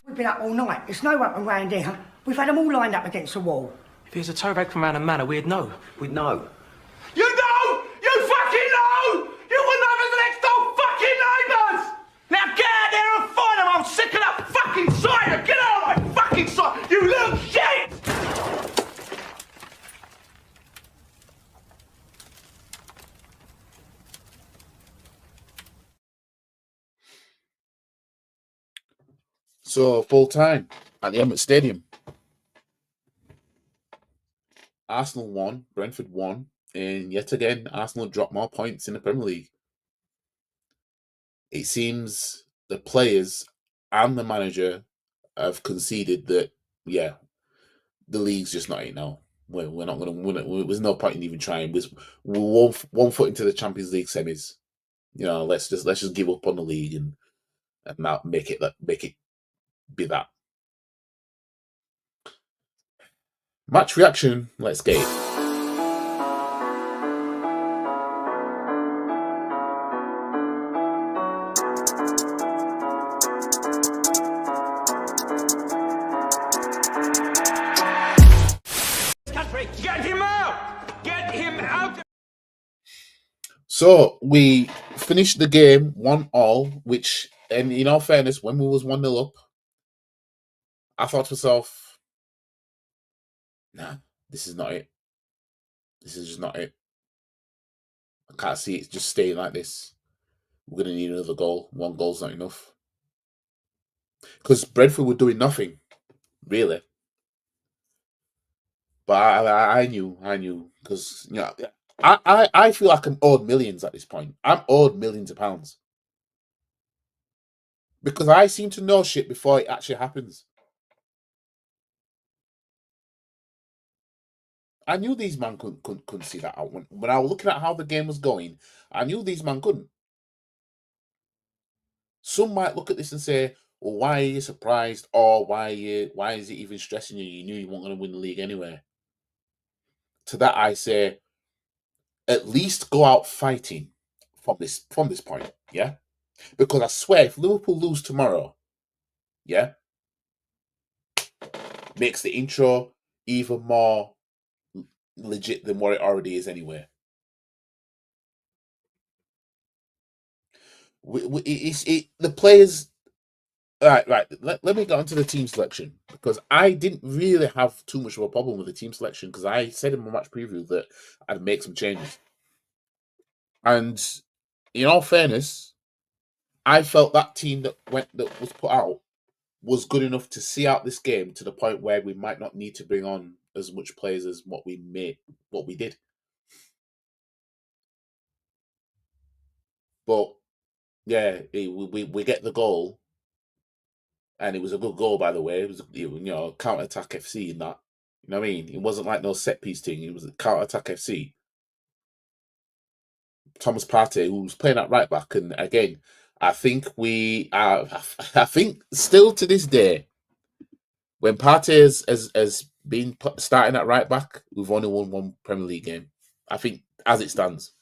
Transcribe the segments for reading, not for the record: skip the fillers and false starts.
We've been up all night. There's no up and round here. We've had them all lined up against the wall. If it was a toe rag from around a manor, we'd know. We'd know. You know! You fucking know! You wouldn't have us next door fucking neighbours! Now get out there and find them! I'm sick of that fucking sight! Get out of my fucking sight, you little shit! So, full time at the Emirates Stadium. Arsenal won, Brentford won, and yet again, Arsenal dropped more points in the Premier League. It seems the players and the manager have conceded that, yeah, the league's just not it now. We're not going to win it. There's no point in even trying. We're one foot into the Champions League semis. You know, let's just give up on the league and not make it be that. Match reaction. Let's get it. Get him out! Get him out! So we finished the game 1-1, which, and in all fairness, when we was 1-0 up, I thought to myself, nah, this is not it. This is just not it. I can't see it just staying like this. We're going to need another goal. One goal's not enough. Because Brentford were doing nothing, really. But I knew, because, you know, I feel like I'm owed millions at this point. I'm owed millions of pounds. Because I seem to know shit before it actually happens. I knew these men couldn't see that out. When I was looking at how the game was going, I knew these men couldn't. Some might look at this and say, well, why are you surprised? Or why is it even stressing you? You knew you weren't going to win the league anyway. To that I say, at least go out fighting from this point, yeah? Because I swear, if Liverpool lose tomorrow, yeah, makes the intro even more legit than what it already is anyway. The players. Right. Let me get onto the team selection, because I didn't really have too much of a problem with the team selection, because I said in my match preview that I'd make some changes. And in all fairness, I felt that team that was put out was good enough to see out this game to the point where we might not need to bring on as much players as what we did. But yeah, we get the goal, and it was a good goal, by the way. It was counter attack FC in that. You know what I mean? It wasn't like no set piece thing. It was a counter attack FC. Thomas Partey, who was playing at right back, and again, I think I think still to this day, when Partey has been starting at right back, we've only won one Premier League game. I think as it stands.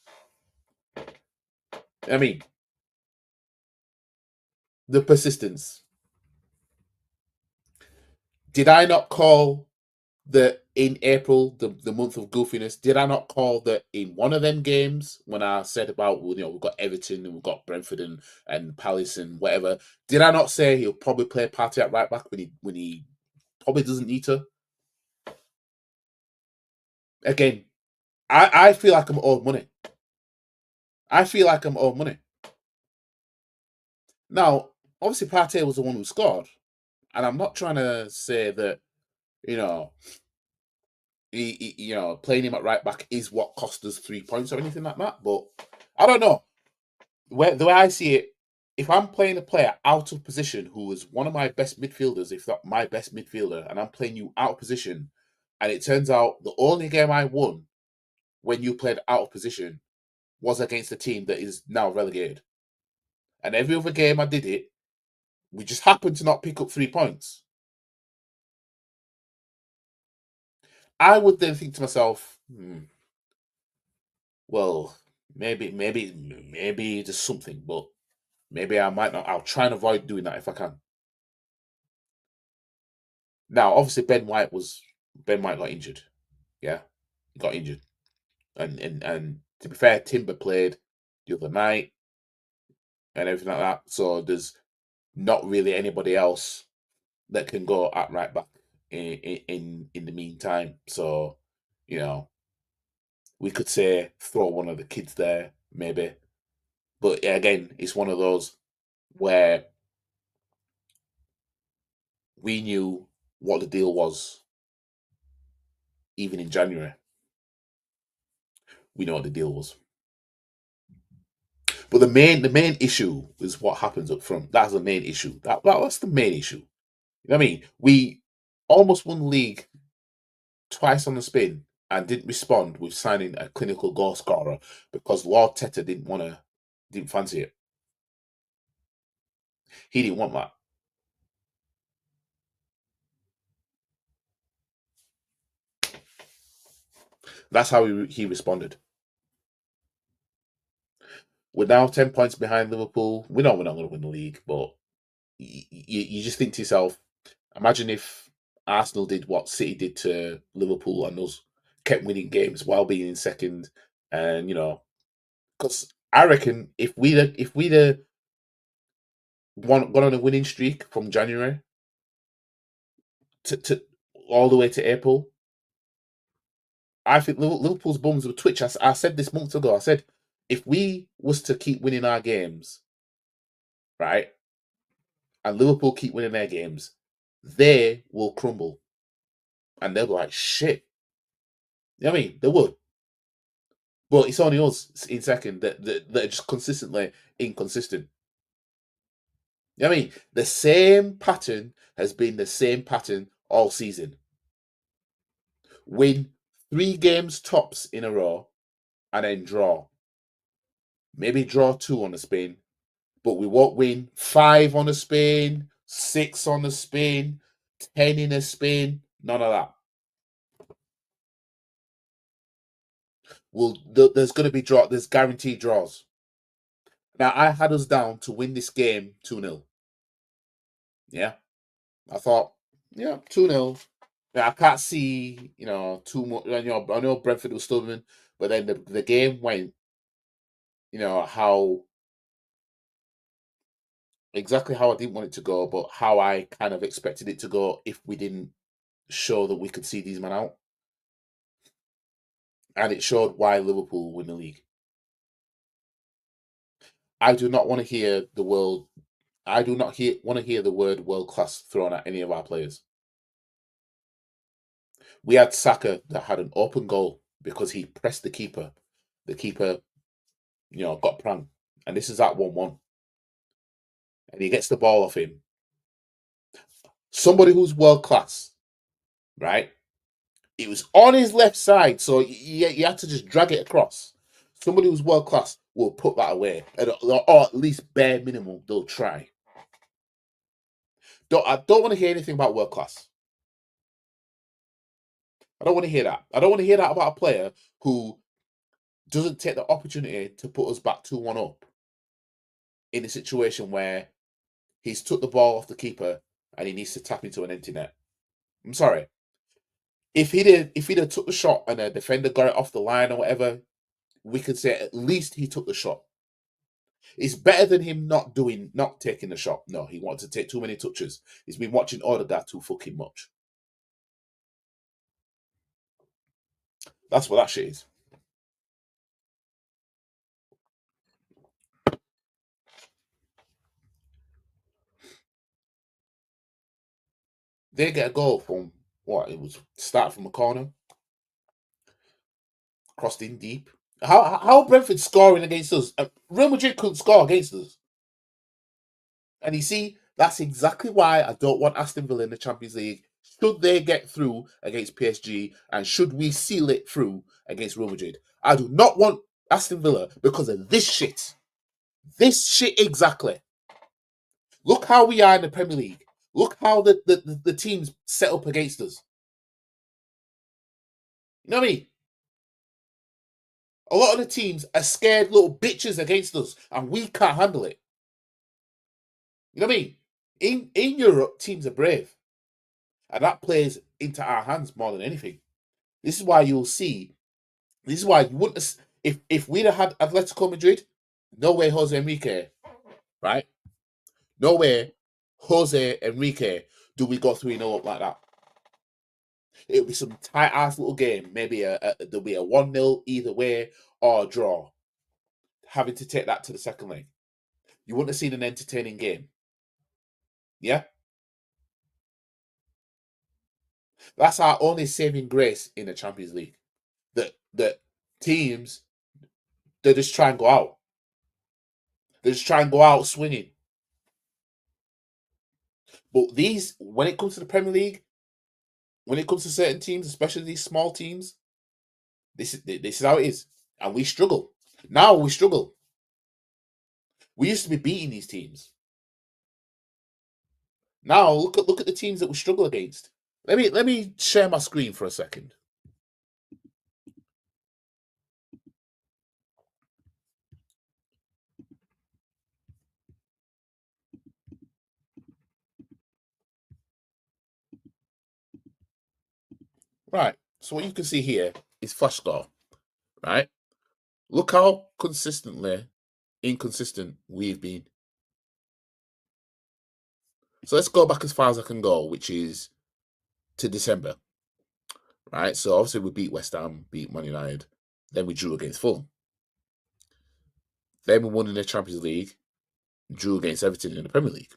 I mean, the persistence. Did I not call that in April, the month of goofiness? Did I not call that in one of them games when I said about, we've got Everton and we've got Brentford and Palace and whatever? Did I not say he'll probably play Partey at right back when he probably doesn't need to? Again, I feel like I'm owed money. I feel like I'm owed money. Now, obviously, Partey was the one who scored, and I'm not trying to say that playing him at right back is what cost us 3 points or anything like that. But I don't know. The way I see it, if I'm playing a player out of position who is one of my best midfielders, if not my best midfielder, and I'm playing you out of position, and it turns out the only game I won when you played out of position was against a team that is now relegated. And every other game I did it, we just happened to not pick up 3 points. I would then think to myself, well, maybe there's something, but maybe I might not. I'll try and avoid doing that if I can. Now, obviously, Ben White got injured. Yeah, he got injured, and to be fair, Timber played the other night and everything like that. So there's not really anybody else that can go at right back in the meantime. So, you know, we could say throw one of the kids there, maybe. But again, it's one of those where we knew what the deal was, even in January. We know what the deal was. But the main issue is what happens up front. That's the main issue. That's the main issue. You know what I mean? We almost won the league twice on the spin and didn't respond with signing a clinical goal scorer because Lord Teta didn't fancy it. He didn't want that. That's how he responded. We're now 10 points behind Liverpool. We know we're not going to win the league, but you just think to yourself, imagine if Arsenal did what City did to Liverpool and us, kept winning games while being in second, and because I reckon if we'd gone on a winning streak from January to all the way to April, I think Liverpool's bums would twitch. I said this months ago. I said if we was to keep winning our games, right, and Liverpool keep winning their games, they will crumble, and they'll be like shit. You know what I mean? They would. But it's only us in second that are just consistently inconsistent. You know what I mean? The same pattern has been the same pattern all season. Win 3 games tops in a row and then draw. Maybe draw 2 on a spin, but we won't win 5 on a spin, 6 on a spin, 10 in a spin. None of that. There's going to be draw. There's guaranteed draws. Now I had us down to win this game 2-0. Yeah, I thought, 2-0. Yeah, I can't see, too much. I know Brentford was stubborn, but then the game went, exactly how I didn't want it to go, but how I kind of expected it to go if we didn't show that we could see these men out. And it showed why Liverpool win the league. I do not want to hear the word world class thrown at any of our players. We had Saka that had an open goal because he pressed the keeper. The keeper, got pranked. And this is at 1-1. And he gets the ball off him. Somebody who's world class, right? It was on his left side, so you had to just drag it across. Somebody who's world class will put that away, or at least bare minimum they'll try. I don't want to hear anything about world class. I don't want to hear that. I don't want to hear that about a player who doesn't take the opportunity to put us back 2-1 up in a situation where he's took the ball off the keeper and he needs to tap into an empty net. I'm sorry. If he'd have took the shot and a defender got it off the line or whatever, we could say at least he took the shot. It's better than him not taking the shot. No, he wanted to take too many touches. He's been watching Odegaard too fucking much. That's what that shit is. They get a goal from what? It was start from a corner, crossed in deep. How Brentford scoring against us? Real Madrid couldn't score against us. And you see, that's exactly why I don't want Aston Villa in the Champions League. Should they get through against PSG and should we seal it through against Real Madrid? I do not want Aston Villa because of this shit. This shit exactly. Look how we are in the Premier League. Look how the teams set up against us. You know what I mean? A lot of the teams are scared little bitches against us and we can't handle it. You know what I mean? In Europe, teams are brave. And that plays into our hands more than anything. This is why you'll see. This is why you wouldn't. If we'd have had Atletico Madrid, no way Jose Enrique, right? No way Jose Enrique do we go 3-0 up like that. It'll be some tight ass little game. Maybe there'll be a 1-0 either way or a draw. Having to take that to the second leg. You wouldn't have seen an entertaining game. Yeah? That's our only saving grace in the Champions League. That teams, they just try and go out. They just try and go out swinging. But these, when it comes to the Premier League, when it comes to certain teams, especially these small teams, this is how it is. And we struggle. Now we struggle. We used to be beating these teams. Now look at the teams that we struggle against. Let me share my screen for a second. Right. So what you can see here is flash score. Right. Look how consistently inconsistent we've been. So let's go back as far as I can go, which is to December. Right. So obviously we beat West Ham, beat Man United, then we drew against Fulham. Then we won in the Champions League, drew against Everton in the Premier League.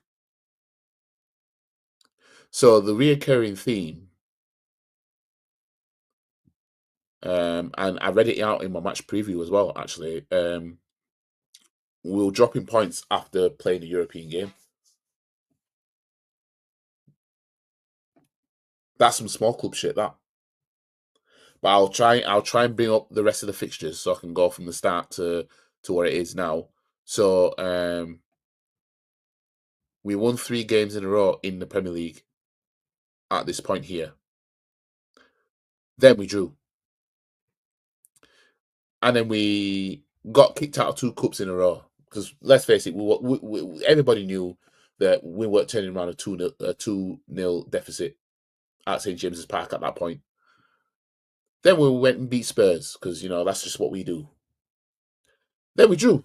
So the reoccurring theme, and I read it out in my match preview as well, actually, we were dropping points after playing a European game. That's some small club shit, that. But I'll try and bring up the rest of the fixtures so I can go from the start to where it is now. So we won 3 games in a row in the Premier League at this point here. Then we drew. And then we got kicked out of 2 cups in a row. Because let's face it, everybody knew that we weren't turning around a 2-0 deficit at St James's Park at that point. Then we went and beat Spurs because, that's just what we do. Then we drew.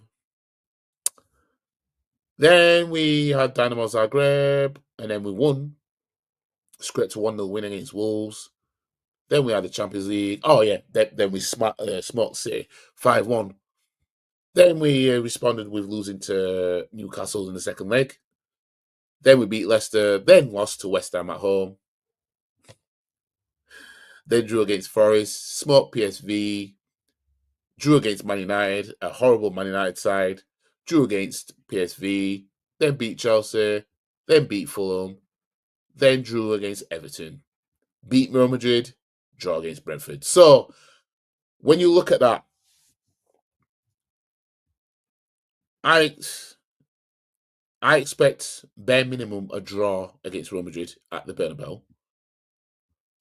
Then we had Dynamo Zagreb, and then we won. Scraped a 1-0 win against Wolves. Then we had the Champions League. Oh, yeah. Then we smoked City 5-1. Then we responded with losing to Newcastle in the second leg. Then we beat Leicester. Then lost to West Ham at home. Then drew against Forest. Smoked PSV. Drew against Man United, a horrible Man United side. Drew against PSV. Then beat Chelsea. Then beat Fulham. Then drew against Everton. Beat Real Madrid. Draw against Brentford. So, when you look at that, I expect bare minimum a draw against Real Madrid at the Bernabeu.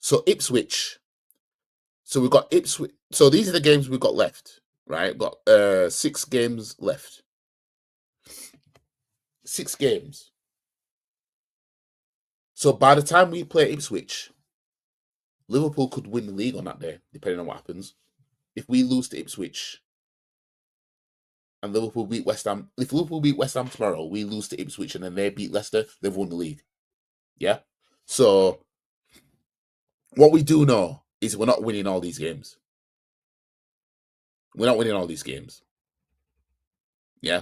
So Ipswich. So we've got Ipswich. So these are the games we've got left, right? We've got 6 games left. 6 games. So by the time we play Ipswich, Liverpool could win the league on that day, depending on what happens. If we lose to Ipswich and Liverpool beat West Ham, if Liverpool beat West Ham tomorrow, we lose to Ipswich and then they beat Leicester, they've won the league. Yeah? So what we do know is we're not winning all these games. We're not winning all these games. Yeah?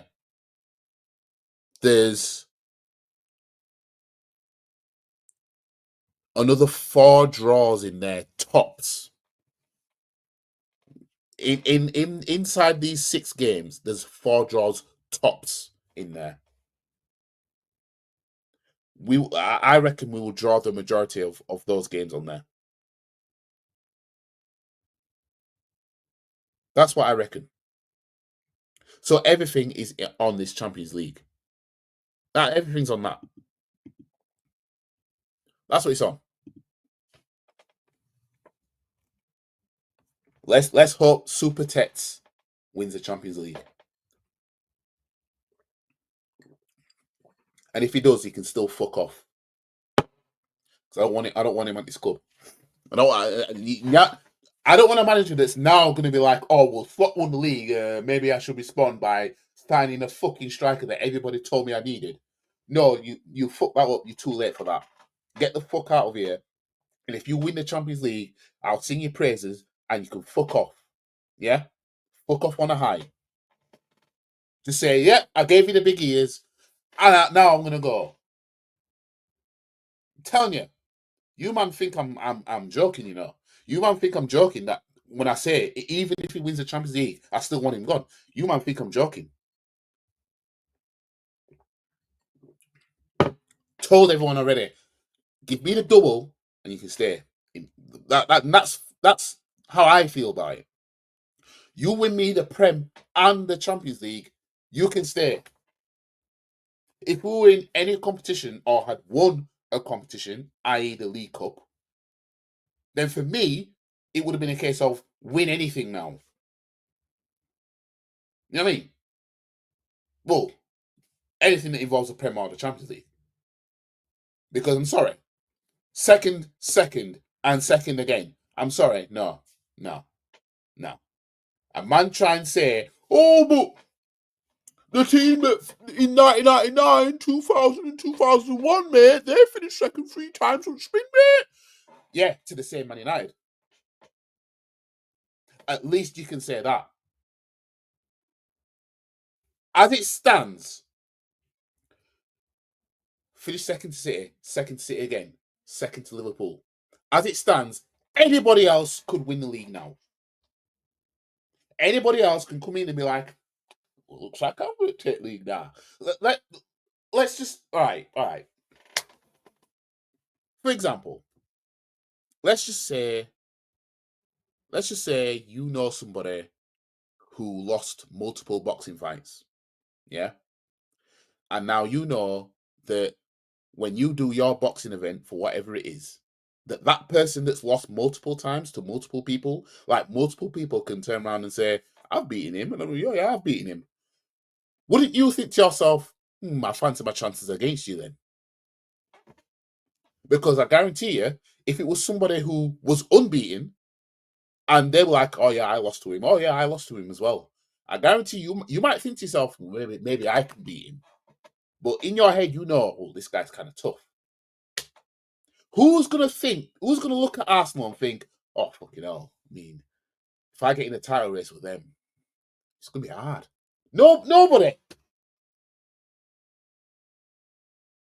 There's another 4 draws in there, tops. Inside these 6 games, there's 4 draws tops in there. I reckon we will draw the majority of those games on there. That's what I reckon. So everything is on this Champions League. Everything's on that. That's what it's on. Let's hope Super Tets wins the Champions League. And if he does, he can still fuck off. So I don't want him at this club. I don't want a manager that's now going to be like, oh, well, fuck won the league. Maybe I should respond by signing a fucking striker that everybody told me I needed. No, you fuck that up. You're too late for that. Get the fuck out of here. And if you win the Champions League, I'll sing your praises and you can fuck off. Yeah? Fuck off on a high. Just say, yeah, I gave you the big ears. And now I'm going to go. I'm telling you. You man think I'm joking, you know. You man think I'm joking that when I say even if he wins the Champions League, I still want him gone. You man think I'm joking. Told everyone already. Give me the double and you can stay. That's how I feel about it. You win me the Prem and the Champions League, you can stay. If we were in any competition or had won a competition, i.e. the League Cup, then for me, it would have been a case of win anything now. You know what I mean? Well, anything that involves the Premier or the Champions League. Because I'm sorry. Second, and second again. I'm sorry. No. A man try and say, oh, but the team that in 1999, 2000 and 2001, mate, they finished second 3 times on spin, mate. Yeah, to the same Man United. At least you can say that. As it stands, finish second to City again, second to Liverpool. As it stands, anybody else could win the league now. Anybody else can come in and be like, well, looks like I'm going to take league now. Let's just, all right. For example, let's just say you know somebody who lost multiple boxing fights, yeah? And now you know that when you do your boxing event for whatever it is, that person that's lost multiple times to multiple people, like multiple people can turn around and say, I've beaten him. And I'm like, yeah, I've beaten him. Wouldn't you think to yourself, I fancy my chances against you then? Because I guarantee you, if it was somebody who was unbeaten and they were like, oh yeah, I lost to him. Oh yeah, I lost to him as well. I guarantee you might think to yourself, maybe I can beat him. But in your head, you know, oh, this guy's kind of tough. Who's going to look at Arsenal and think, oh, fucking hell, I mean, if I get in a title race with them, it's going to be hard. No, nobody.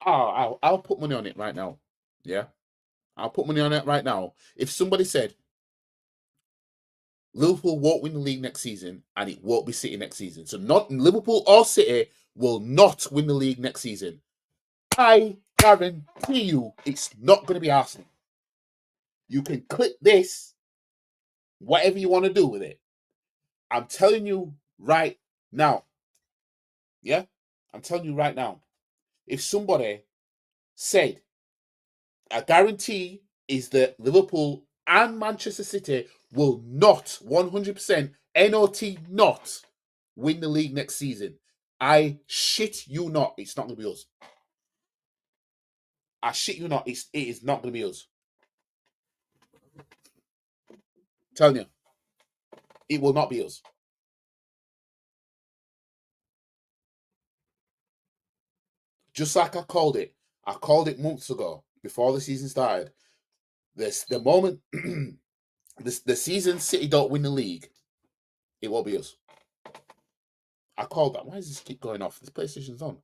Oh, I'll put money on it right now. Yeah? I'll put money on it right now. If somebody said, Liverpool won't win the league next season and it won't be City next season. So not Liverpool or City will not win the league next season. I guarantee you it's not going to be Arsenal. You can click this, whatever you want to do with it. I'm telling you right now. Yeah? I'm telling you right now. If somebody said, a guarantee is that Liverpool and Manchester City will not, 100%, not, win the league next season. I shit you not, it's not going to be us. I shit you not, it is not going to be us. I'm telling you, it will not be us. Just like I called it months ago, before the season started. The moment the season City don't win the league, it won't be us. I called that. Why does this keep going off? This PlayStation's on.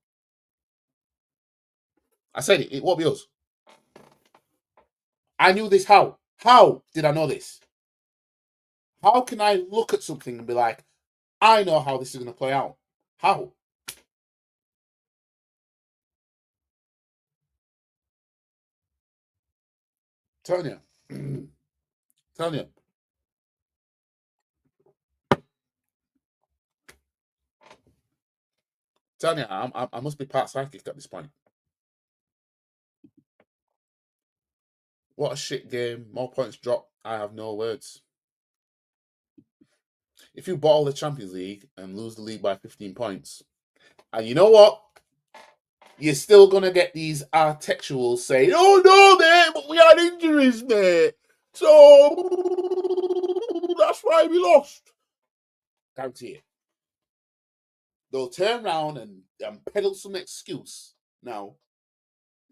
I said it won't be us. I knew this how? How did I know this? How can I look at something and be like, I know how this is going to play out? How? Telling you. Telling you. Telling you, I must be part psychic at this point. What a shit game. More points dropped. I have no words. If you bottle the Champions League and lose the league by 15 points, and you know what? you're still gonna get these artexuals saying, "Oh no, mate, but we had injuries, mate. So that's why we lost." Guarantee it. They'll turn around and peddle some excuse now.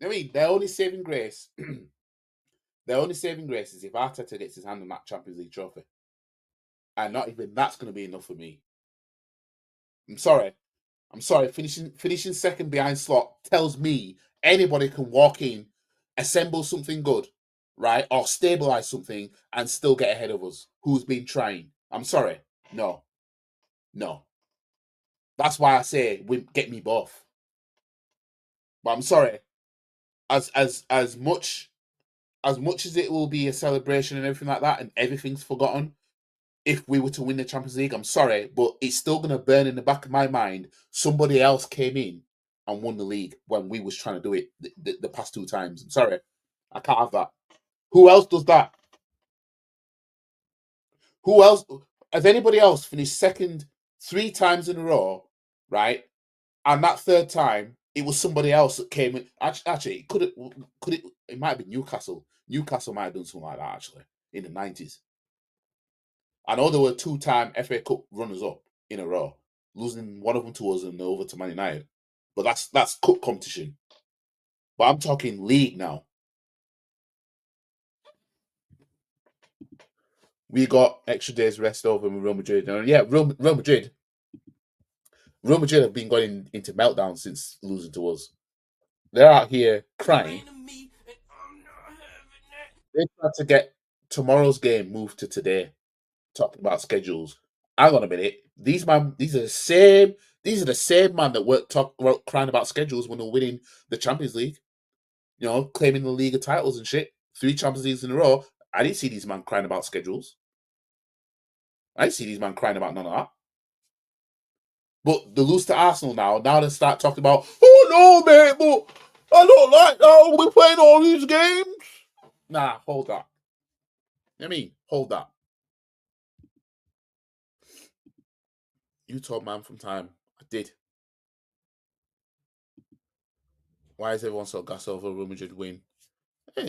I mean, their only saving grace, their only saving grace is if Arteta gets his hand on that Champions League trophy, and not even that's going to be enough for me. I'm sorry. Finishing second behind Slot tells me anybody can walk in, assemble something good, right, or stabilize something and still get ahead of us. Who's been trying? I'm sorry. No. That's why I say get me both. But I'm sorry. As much as it will be a celebration and everything like that, and everything's forgotten, if we were to win the Champions League, I'm sorry, but it's still going to burn in the back of my mind. Somebody else came in and won the league when we was trying to do it the past 2 times. I'm sorry. I can't have that. Who else does that? Who else? Has anybody else finished second 3 times in a row, right? And that 3rd time, it was somebody else that came in. Actually, it might be Newcastle. Newcastle might have done something like that, actually, in the 90s. I know there were 2-time FA Cup runners-up in a row, losing one of them to us and over to Man United. But that's cup competition. But I'm talking league now. We got extra days rest over with Real Madrid. And yeah, Real Madrid have been going into meltdown since losing to us. They're out here crying. They tried to get tomorrow's game moved to today. Talking about schedules. Hang on a minute. These are the same man that were crying about schedules when they were winning the Champions League. You know, claiming the league of titles and shit. 3 Champions Leagues in a row. I didn't see these men crying about schedules. I didn't see these men crying about none of that. But they lose to Arsenal now. Now they start talking about, oh no, mate, but I don't like how we're playing all these games. Nah, hold that. Hold that. You told man from time. I did. Why is everyone so gassed over a Real Madrid win? I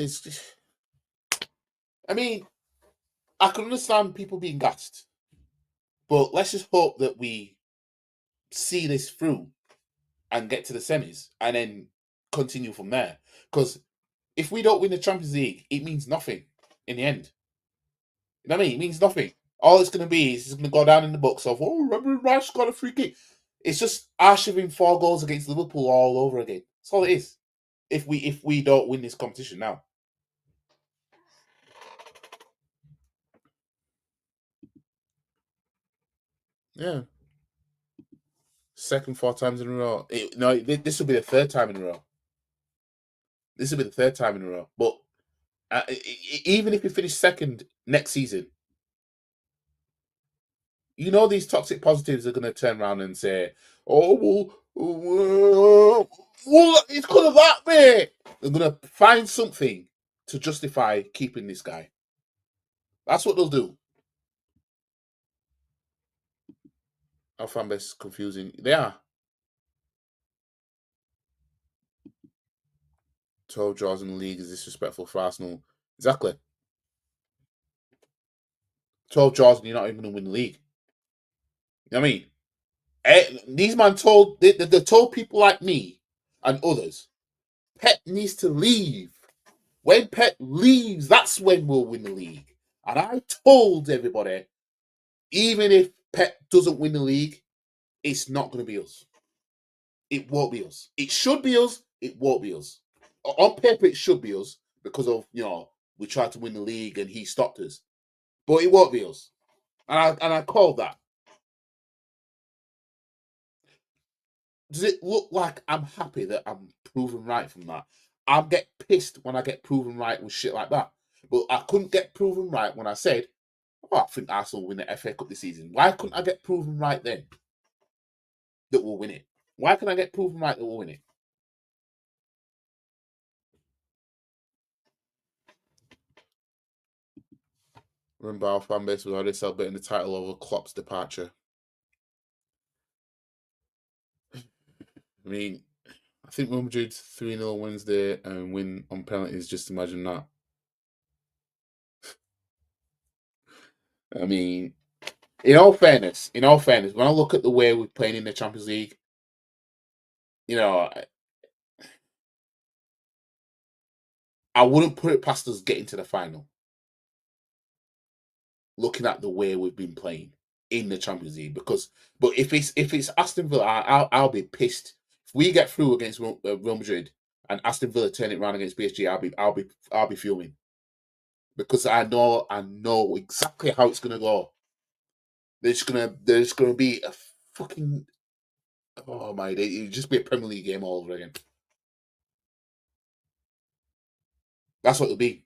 can understand people being gassed, but let's just hope that we see this through and get to the semis and then continue from there. Because if we don't win the Champions League, it means nothing in the end. You know what I mean? It means nothing. All it's going to be is it's going to go down in the books of, oh, remember Rice got a free kick. It's just archiving 4 goals against Liverpool all over again. That's all it is. If we don't win this competition now. Yeah. Second 4 times in a row. This will be the 3rd time in a row. This will be the 3rd time in a row. But even if we finish second next season, you know these toxic positives are going to turn around and say, oh, well, it's because of that, mate. They're going to find something to justify keeping this guy. That's what they'll do. Our fan base is confusing. They are. 12 draws in the league is disrespectful for Arsenal. Exactly. 12 draws and you're not even going to win the league. You know what I mean? These man they told people like me and others, Pep needs to leave. When Pep leaves, that's when we'll win the league. And I told everybody, even if Pep doesn't win the league, it's not going to be us. It won't be us. It should be us. It won't be us. On paper, it should be us because of, we tried to win the league and he stopped us. But it won't be us. And I called that. Does it look like I'm happy that I'm proven right from that? I get pissed when I get proven right with shit like that. But I couldn't get proven right when I said, I think Arsenal will win the FA Cup this season. Why couldn't I get proven right then that we'll win it? Why can I get proven right that we'll win it? Remember, our fan base was already celebrating the title over Klopp's departure. I mean, I think Real Madrid 3-0 Wednesday and win on penalties. Just imagine that. I mean, in all fairness, when I look at the way we're playing in the Champions League, you know, I wouldn't put it past us getting to the final. Looking at the way we've been playing in the Champions League, but if it's Aston Villa, I'll be pissed if we get through against Real Madrid and Aston Villa turn it around against PSG. I'll be fuming because I know exactly how it's gonna go. There's gonna be a fucking oh my day. It'll just be a Premier League game all over again. That's what it'll be.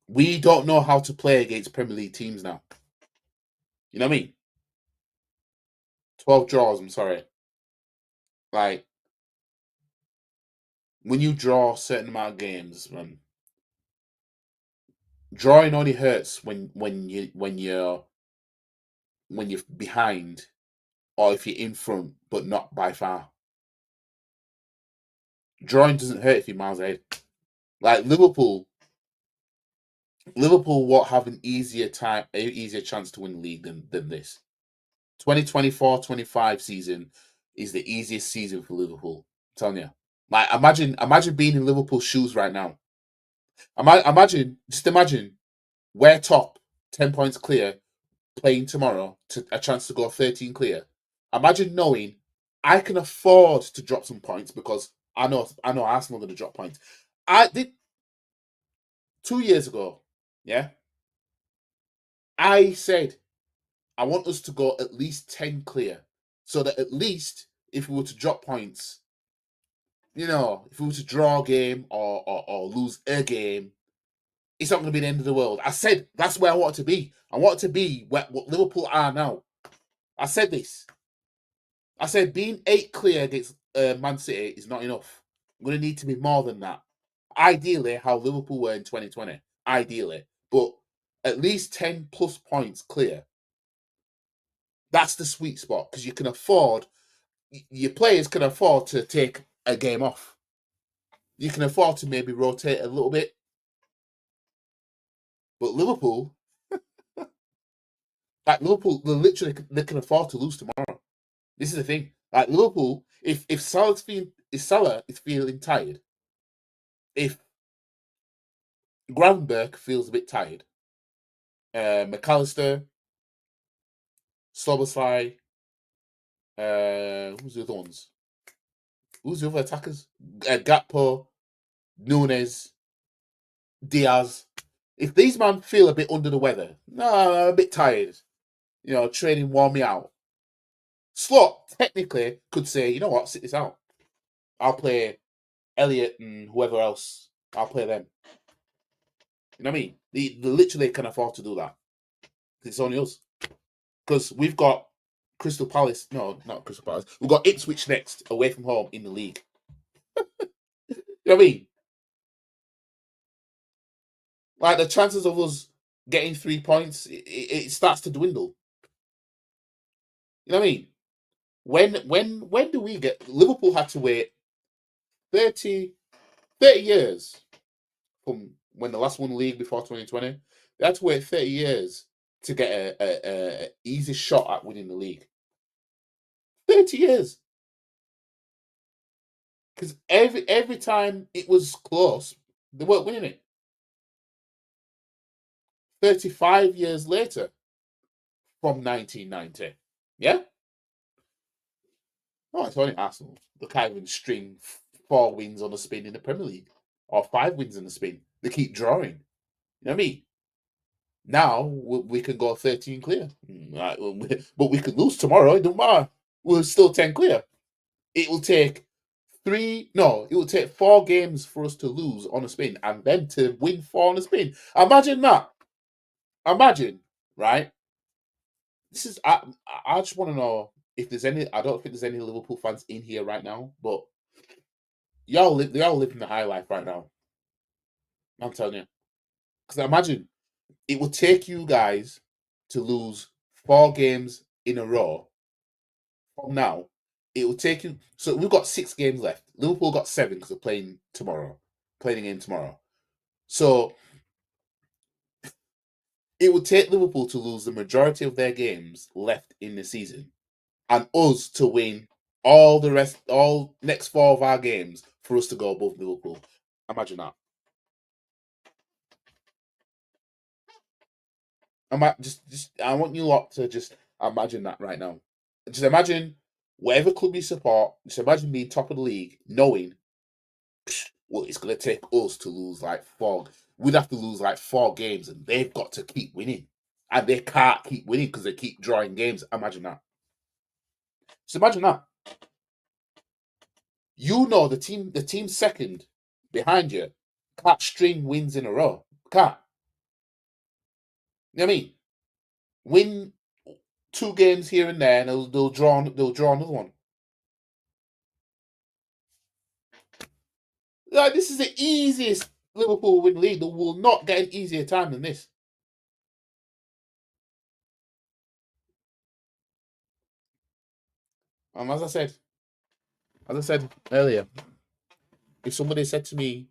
We don't know how to play against Premier League teams now. You know what I mean? 12 draws, I'm sorry. Like, when you draw a certain amount of games, man, drawing only hurts when you're behind or if you're in front, but not by far. Drawing doesn't hurt if you're miles ahead. Like Liverpool won't have an easier chance to win the league than this. 2024-25 season is the easiest season for Liverpool. I'm telling you. Like imagine being in Liverpool's shoes right now. Imagine we're top 10 points clear playing tomorrow to a chance to go 13 clear. Imagine knowing I can afford to drop some points because I know Arsenal are going to drop points. I did 2 years ago, yeah. I said I want us to go at least 10 clear so that at least if we were to drop points, you know, if we were to draw a game or lose a game, it's not going to be the end of the world. I said that's where I want to be. I want to be what Liverpool are now. I said this. I said being 8 clear against Man City is not enough. I'm going to need to be more than that. Ideally, how Liverpool were in 2020. Ideally. But at least 10 plus points clear. That's the sweet spot because you can afford, your players can afford to take a game off. You can afford to maybe rotate a little bit. But Liverpool, they can afford to lose tomorrow. This is the thing. Like Liverpool, if Salah is feeling tired, if Gravenberch feels a bit tired, McAllister, Szoboszlai, who's the other ones? Who's the other attackers? Gakpo, Nunes, Diaz. If these men feel a bit under the weather, no, a bit tired, you know, training wore me out. Slot technically could say, you know what, sit this out. I'll play Elliot and whoever else. I'll play them. You know what I mean? They literally can afford to do that. It's only us. Because we've got Crystal Palace. No, not Crystal Palace. We've got Ipswich next, away from home in the league. You know what I mean? Like the chances of us getting 3 points, it starts to dwindle. You know what I mean? When do we get Liverpool had to wait 30 years from when the last won the league before 2020? They had to wait 30 years to get a easy shot at winning the league. 30 years. Because every time it was close, they weren't winning it. 35 years later from 1990. Yeah? Oh, it's only Arsenal. They can't even string 4 wins on a spin in the Premier League. Or 5 wins in a spin. They keep drawing. You know what I mean? Now we can go 13 clear. Right, but we could lose tomorrow. It don't matter. We're still 10 clear. It will take 4 games for us to lose on a spin and then to win 4 on a spin. Imagine that. Imagine, right? This is I just want to know if there's any. I don't think there's any Liverpool fans in here right now, but they all living the high life right now. I'm telling you, because imagine it would take you guys to lose 4 games in a row from now. It will take you. So we've got 6 games left. Liverpool got 7 because they're playing a game tomorrow. So it would take Liverpool to lose the majority of their games left in the season, and us to win all next 4 of our games for us to go above Liverpool. Imagine that. I want you lot to just imagine that right now. Just imagine whatever club you support. Just imagine being top of the league, knowing well, it's going to take us to lose like 4. We'd have to lose like 4 games, and they've got to keep winning, and they can't keep winning because they keep drawing games. Imagine that. Just imagine that. You know the team second behind you can't string wins in a row. Can't. You know what I mean? Win 2 games here and there, and they'll draw another one. Like, this is the easiest Liverpool win league. They will not get an easier time than this. As I said earlier, if somebody said to me,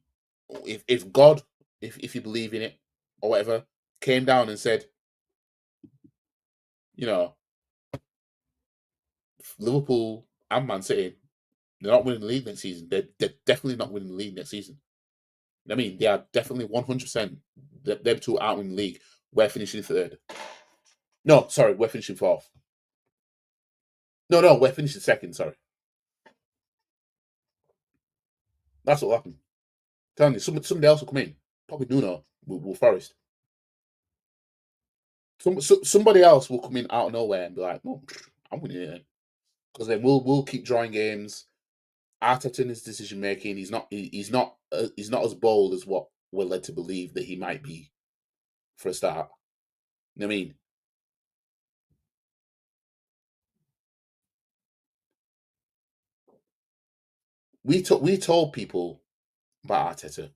if God, if you believe in it or whatever, came down and said, you know, Liverpool and Man City, they're not winning the league next season. They're definitely not winning the league next season. I mean, they are definitely 100%. Them 2 aren't winning the league. We're finishing 3rd. No, sorry, we're finishing 4th. No, we're finishing 2nd. Sorry, that's what will happen. I'm telling you, somebody else will come in. Probably Nuno will Forest. Somebody else will come in out of nowhere and be like, "No, I'm winning it," because then we'll keep drawing games. Arteta in his decision making, he's not as bold as what we're led to believe that he might be for a start. You know what I mean? We told people about Arteta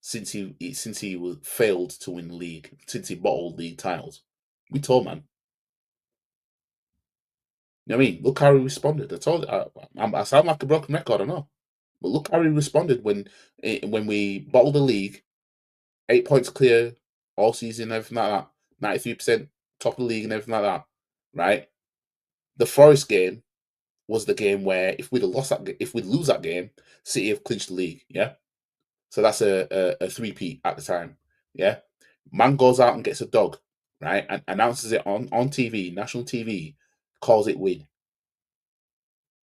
since he was failed to win the league, since he bottled league titles. We told, man. You know what I mean? Look how he responded. I told I sound like a broken record, I know. But look how he responded when we bottled the league, 8 points clear all season, everything like that, 93% top of the league and everything like that, right? The Forest game was the game where if we'd lose that game, City have clinched the league, yeah? So that's a 3-peat at the time, yeah? Man goes out and gets a dog, right? And announces it on TV, national TV, calls it win.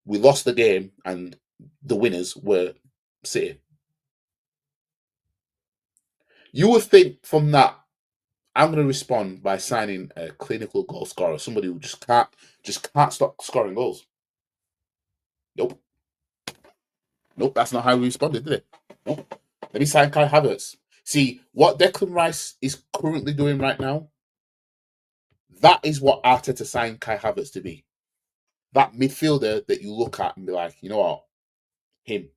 We lost the game, and the winners were City. You would think from that, I'm going to respond by signing a clinical goal scorer, somebody who just can't stop scoring goals. Nope, that's not how we responded, did it? Nope. Let me sign Kai Havertz. See, what Declan Rice is currently doing right now, that is what Arteta signed Kai Havertz to be. That midfielder that you look at and be like, you know what, him.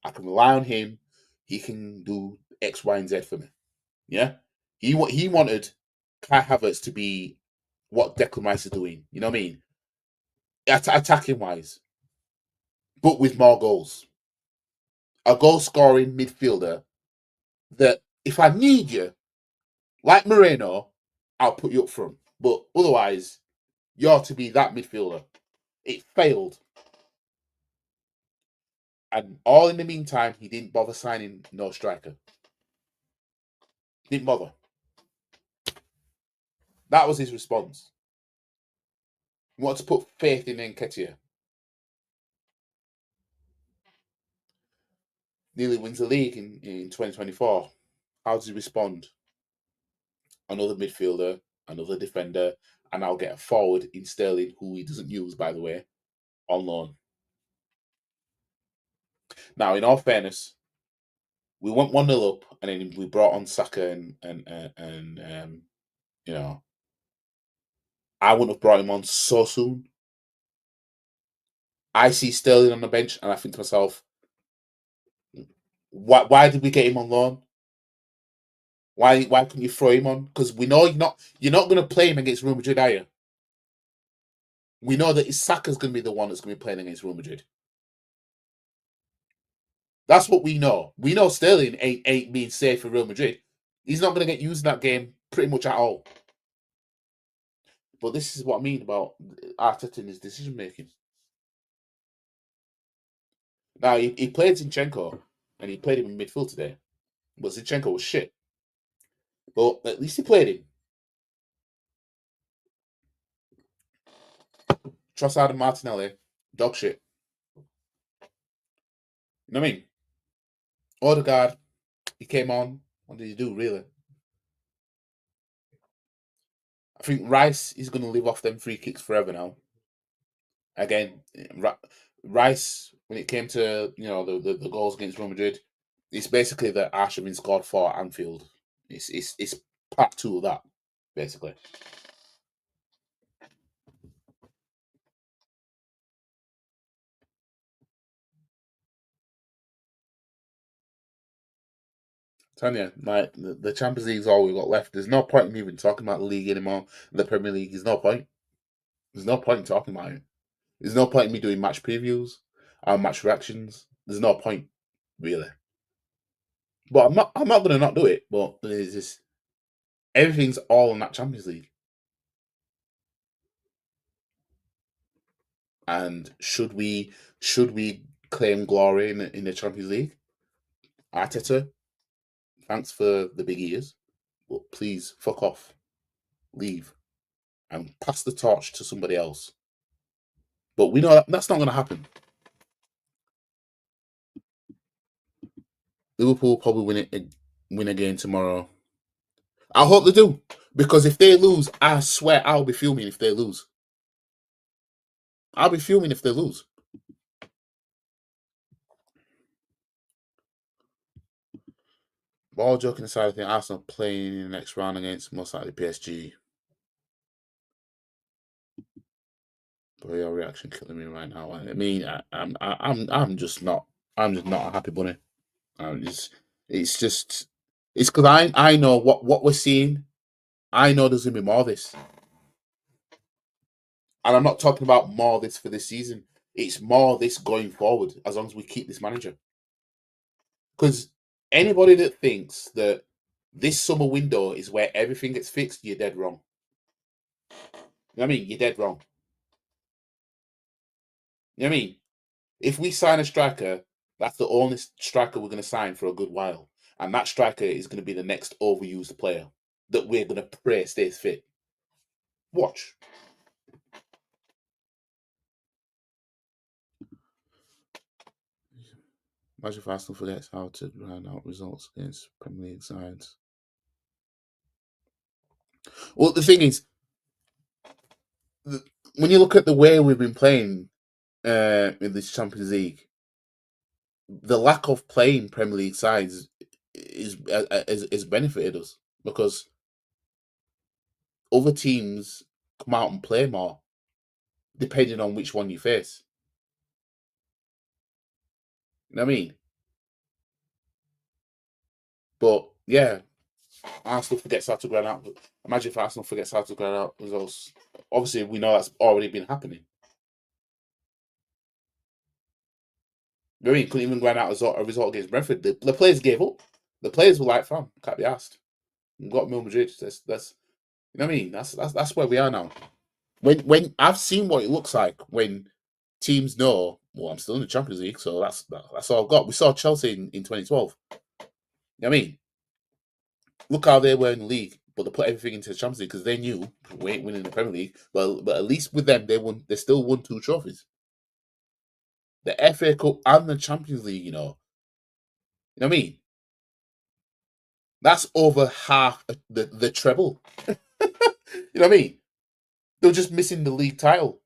I can rely on him. He can do X, Y, and Z for me. Yeah? He wanted Kai Havertz to be what Declan Rice is doing. You know what I mean? Attacking wise, but with more goals. A goal scoring midfielder that if I need you, like Moreno, I'll put you up front. But otherwise, you're to be that midfielder. It failed. And all in the meantime, he didn't bother signing no striker. Didn't bother. That was his response. He wanted to put faith in Nketiah. Nearly wins the league in 2024. How does he respond? Another midfielder, another defender, and I'll get a forward in Sterling, who he doesn't use, by the way, on loan. Now, in all fairness, we went 1-0 up, and then we brought on Saka and you know, I wouldn't have brought him on so soon. I see Sterling on the bench, and I think to myself, why did we get him on loan? Why couldn't you throw him on? Because we know you're not going to play him against Real Madrid, are you? We know that Saka's going to be the one that's going to be playing against Real Madrid. That's what we know. We know Sterling ain't being safe for Real Madrid. He's not going to get used in that game pretty much at all. But this is what I mean about Arteta and his decision making. Now, he played Zinchenko, and he played him in midfield today. But Zinchenko was shit. But at least he played him. Trossard and Martinelli, dog shit. You know what I mean? Odegaard, he came on. What did he do, really? I think Rice is going to live off them free kicks forever now. Again, Rice, when it came to the goals against Real Madrid, it's basically that Arshavin scored for Anfield. It's part two of that, basically. Tanya, like the Champions League is all we've got left. There's no point in even talking about the league anymore. The Premier League is no point. There's no point in talking about it. There's no point in me doing match previews or match reactions. There's no point, really. But I'm not gonna not do it. But there's just everything's all in that Champions League. And should we claim glory in the Champions League? Arteta, thanks for the big ears, but please fuck off, leave, and pass the torch to somebody else. But we know that's not going to happen. Liverpool probably win again tomorrow. I hope they do, because if they lose, I swear I'll be fuming if they lose. I'll be fuming if they lose. But all joking aside, I think Arsenal playing in the next round against most likely PSG. But your reaction killing me right now. I mean, I'm just not a happy bunny. It's because I know what we're seeing. I know there's gonna be more of this, and I'm not talking about more of this for this season. It's more of this going forward as long as we keep this manager. Because anybody that thinks that this summer window is where everything gets fixed, you're dead wrong. You know what I mean? You're dead wrong. You know what I mean? If we sign a striker, that's the only striker we're going to sign for a good while. And that striker is going to be the next overused player that we're going to pray stays fit. Watch. Imagine if Arsenal forgets how to round out results against Premier League sides. Well, the thing is, when you look at the way we've been playing in this Champions League, the lack of playing Premier League sides is benefited us because other teams come out and play more, depending on which one you face. You know what I mean? But yeah, Arsenal forgets how to grind out. Imagine if Arsenal forgets how to grind out results. Obviously, we know that's already been happening. You know what I mean? Couldn't even grind out a result against Brentford. The players gave up. The players were like, "Fam, can't be asked." We've got Real Madrid. That's you know what I mean. That's where we are now. When I've seen what it looks like when teams know, well, I'm still in the Champions League, so that's all I've got. We saw Chelsea in 2012. You know what I mean? Look how they were in the league, but they put everything into the Champions League because they knew we ain't winning the Premier League. But at least with them, they still won 2 trophies. The FA Cup and the Champions League, you know what I mean? That's over half the treble. You know what I mean? They were just missing the league title.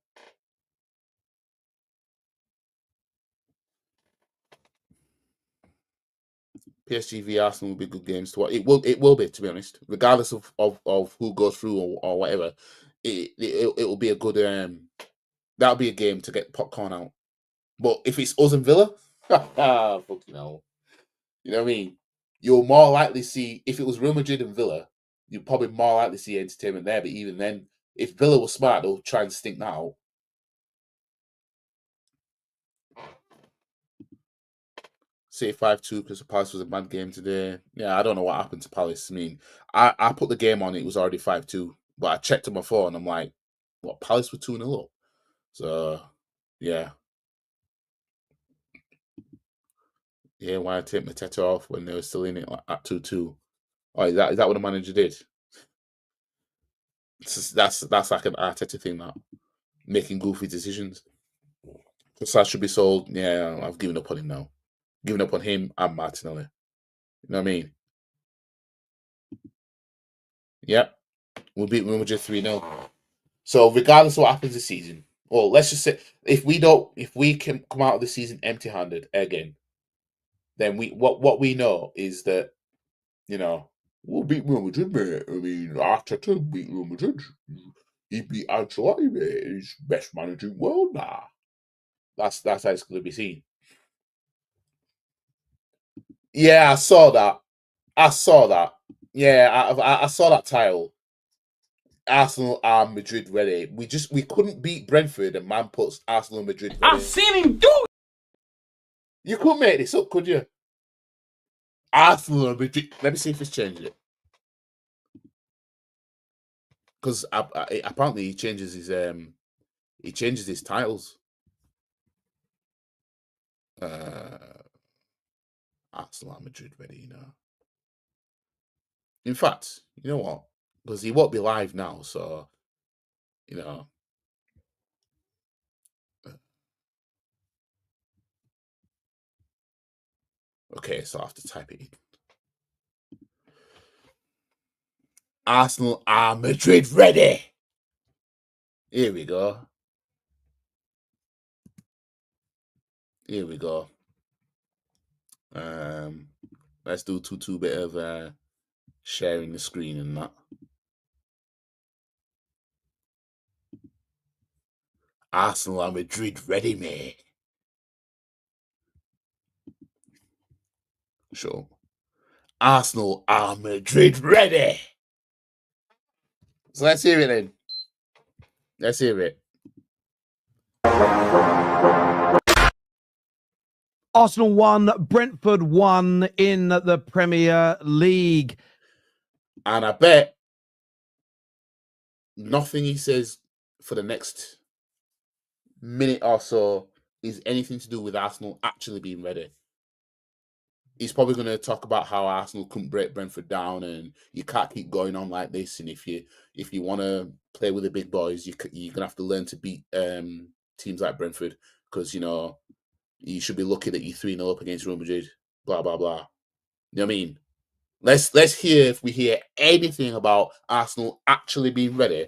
PSG v Arsenal will be good games to watch. It will be, to be honest, regardless of who goes through or whatever. It will be a good that'll be a game to get popcorn out. But if it's us and Villa, fucking hell. You know what I mean? You'll more likely see if it was Real Madrid and Villa, you'd probably more likely see entertainment there. But even then, if Villa was smart, they'll try and stink that out. say 5-2 because Palace was a bad game today. Yeah, I don't know what happened to Palace. I mean, I put the game on, it was already 5-2, but I checked on my phone, I'm like, what, Palace were 2-0 up? So, yeah. Yeah, why take Mateta off when they were still in it at 2-2? Oh, is that what the manager did? That's like an Arteta thing, that making goofy decisions. Trossard should be sold. Yeah, I've given up on him now. Given up on him and Martinelli. You know what I mean? Yep. We'll beat Real Madrid 3-0. So regardless of what happens this season, well, let's just say if we can come out of the season empty-handed again, then what we know is that, you know, we'll beat Real Madrid, mate. I mean, Arteta beat Real Madrid. He beat Ancelotti, mate. He's best manager in the world now. That's how it's going to be seen. Yeah, I saw that. Yeah, I saw that title. Arsenal are Madrid ready. We couldn't beat Brentford, and man puts Arsenal and Madrid ready. I've seen him do it. You couldn't make this up, could you? Arsenal and Madrid. Let me see if it's changed it. Because apparently he changes his titles. Arsenal and Madrid ready, you know. In fact, you know what? Because he won't be live now, so you know. Okay, so I have to type it in. Arsenal are Madrid ready. Here we go. Here we go. Let's do two bit of sharing the screen and that. Arsenal are Madrid ready, mate. Sure. Arsenal are Madrid ready. So let's hear it then. Let's hear it. Arsenal 1, Brentford 1 in the Premier League. And I bet nothing he says for the next minute or so is anything to do with Arsenal actually being ready. He's probably going to talk about how Arsenal couldn't break Brentford down, and you can't keep going on like this. And if you want to play with the big boys, you're gonna have to learn to beat teams like Brentford, because you know you should be lucky that you're 3-0 up against Real Madrid. Blah blah blah. You know what I mean? Let's hear if we hear anything about Arsenal actually being ready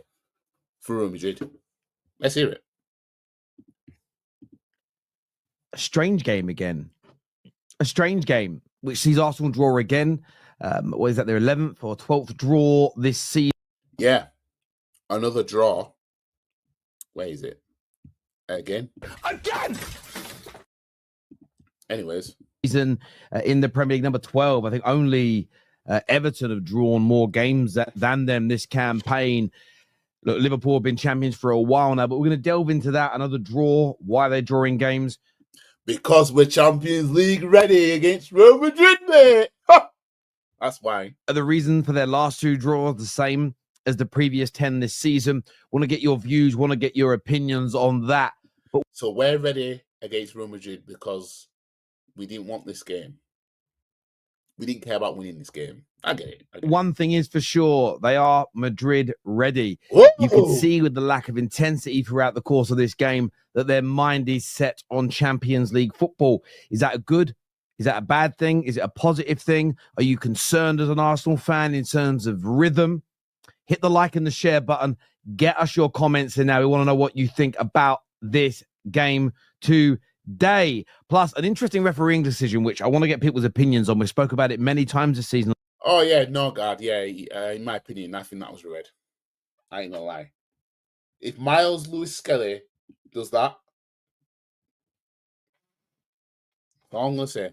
for Real Madrid. Let's hear it. A strange game again. A strange game, which sees Arsenal draw again. What is that, their 11th or 12th draw this season? Yeah. Another draw. Where is it? Again? Anyways. Season in the Premier League, number 12. I think only Everton have drawn more games than them this campaign. Look, Liverpool have been champions for a while now, but we're going to delve into that. Another draw. Why are they drawing games? Because we're Champions League ready against Real Madrid, mate. That's why. The reason for their last two draws the same as the previous 10 this season. Want to get your views, want to get your opinions on that. But so we're ready against Real Madrid because we didn't want this game. We didn't care about winning this game. I get it. One thing is for sure, they are Madrid ready. Whoa! You can see with the lack of intensity throughout the course of this game that their mind is set on Champions League football. Is that a good? Is that a bad thing? Is it a positive thing? Are you concerned as an Arsenal fan in terms of rhythm? Hit the like and the share button. Get us your comments in now. We want to know what you think about this game today. Plus, an interesting refereeing decision, which I want to get people's opinions on. We spoke about it many times this season. Oh, yeah, no, God, yeah. In my opinion, I think that was red. I ain't gonna lie. If Miles Lewis-Skelly does that, all I'm gonna say,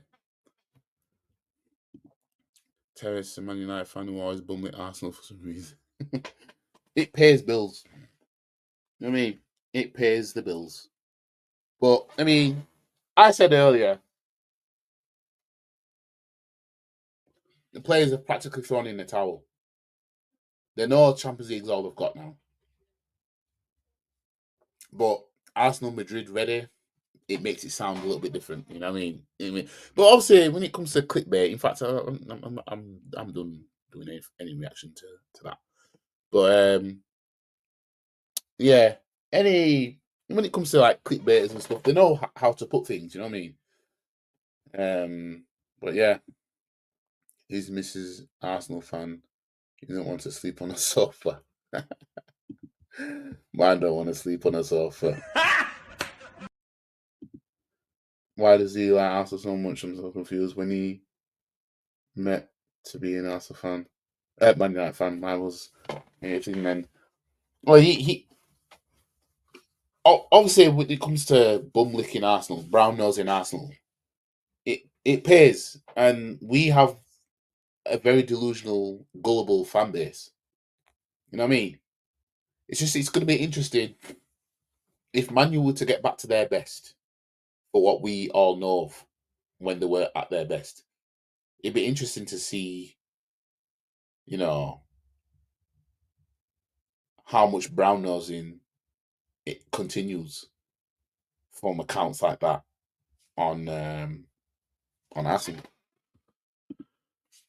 terrorists and Man United fan who always bum with Arsenal for some reason. It pays bills. You know what I mean? It pays the bills. But, I mean, I said earlier, the players are practically thrown in the towel. They know Champions League's all they've got now. But Arsenal, Madrid, ready. It makes it sound a little bit different, you know what I mean? But obviously, when it comes to clickbait, in fact, I'm done doing any reaction to that. But yeah, when it comes to like clickbaiters and stuff, they know how to put things, you know what I mean? But yeah, his Mrs. Arsenal fan. He doesn't want to sleep on a sofa. Man don't want to sleep on a sofa. Why does he like Arsenal so much? I'm so confused. When he met to be an Arsenal fan, Man United fan, I was anything then. Well, he obviously when it comes to bum licking Arsenal, brown nosing Arsenal, it pays, and we have a very delusional, gullible fan base. You know what I mean? It's going to be interesting if Man U were to get back to their best for what we all know of when they were at their best. It'd be interesting to see, you know, how much brown nosing it continues from accounts like that on Arsenal.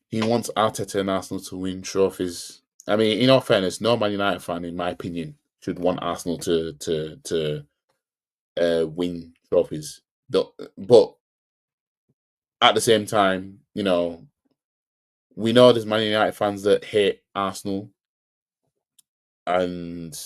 He wants Arteta and Arsenal to win trophies. I mean, in all fairness, no Man United fan, in my opinion, should want Arsenal to win trophies. But at the same time, you know, we know there's Man United fans that hate Arsenal, and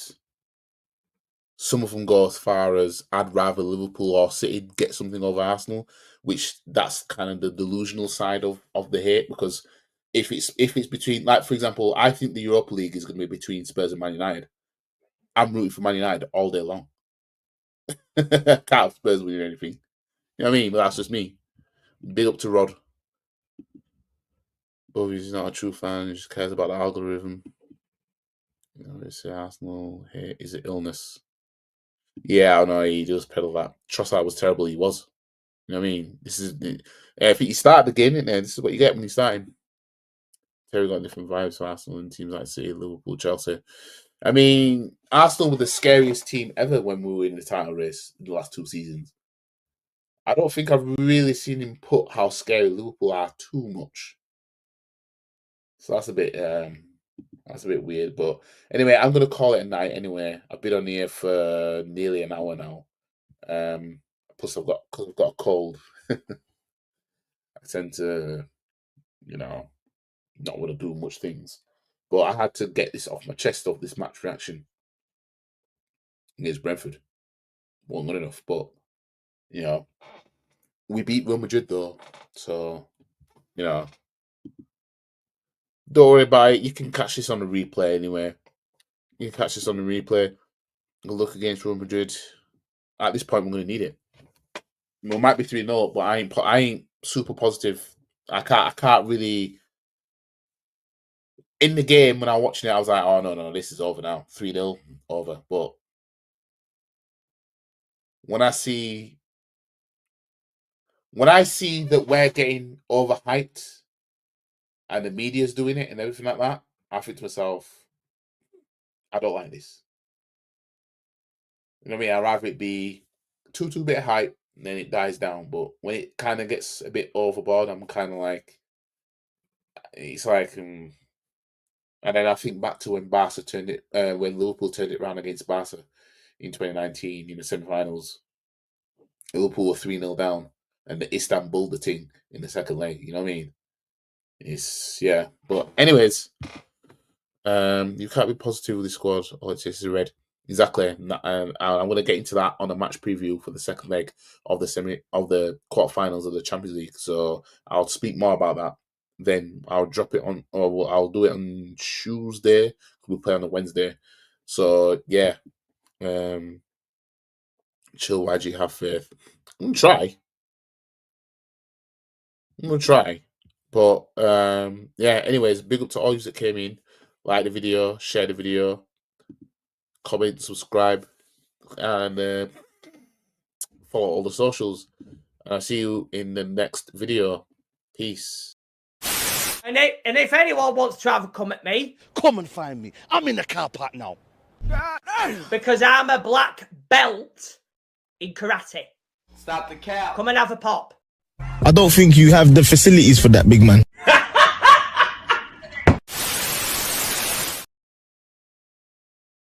some of them go as far as I'd rather Liverpool or City get something over Arsenal, which that's kind of the delusional side of the hate, because if it's between, like, for example, I think the Europa League is going to be between Spurs and Man United. I'm rooting for Man United all day long. Can't have Spurs winning anything. You know what I mean? But that's just me. Big up to Rod. But he's not a true fan. He just cares about the algorithm. You know, it's Arsenal. Hey, is it illness? Yeah, I know. He does peddle that. Trossard was terrible. He was. You know what I mean? This is if you start the game in there, this is what you get when you start him. Terry got different vibes for Arsenal and teams like City, Liverpool, Chelsea. I mean, Arsenal were the scariest team ever when we were in the title race in the last 2 seasons. I don't think I've really seen him put how scary Liverpool are too much. So that's a bit weird. But anyway, I'm gonna call it a night anyway. I've been on here for nearly an hour now. Plus I've got a cold. I tend to, you know, not want to do much things. But I had to get this off my chest of this match reaction against Brentford. Wasn't good enough, but you know, we beat Real Madrid though, so you know, don't worry about it. You can catch this on the replay anyway. You can catch this on the replay. We'll look against Real Madrid. At this point, we're going to need it. We might be 3-0, but I ain't super positive. I can't really. In the game when I was watching it, I was like, oh no, this is over now. 3-0 over. But when I see that we're getting overhyped and the media's doing it and everything like that, I think to myself, I don't like this. You know what I mean? I'd rather it be too bit of hype and then it dies down. But when it kind of gets a bit overboard, I'm kind of like, it's like, and then I think back to when when Liverpool turned it around against Barca in 2019 in the semi-finals. Liverpool were 3-0 down, and the Istanbul the thing in the second leg. You know what I mean? It's yeah. But anyways, you can't be positive with the squad. All it takes is a red. Exactly. I'm going to get into that on a match preview for the second leg of the quarterfinals of the Champions League. So I'll speak more about that. Then I'll drop it on, or I'll do it on Tuesday. We play on a Wednesday. So yeah, chill. YG, have faith. I'm gonna try. But yeah. Anyways, big up to all you that came in. Like the video, share the video, comment, subscribe, and follow all the socials. And I'll see you in the next video. Peace. And if anyone wants to have a come at me, come and find me. I'm in the car park now. Because I'm a black belt in karate. Stop the cap. Come and have a pop. I don't think you have the facilities for that, big man.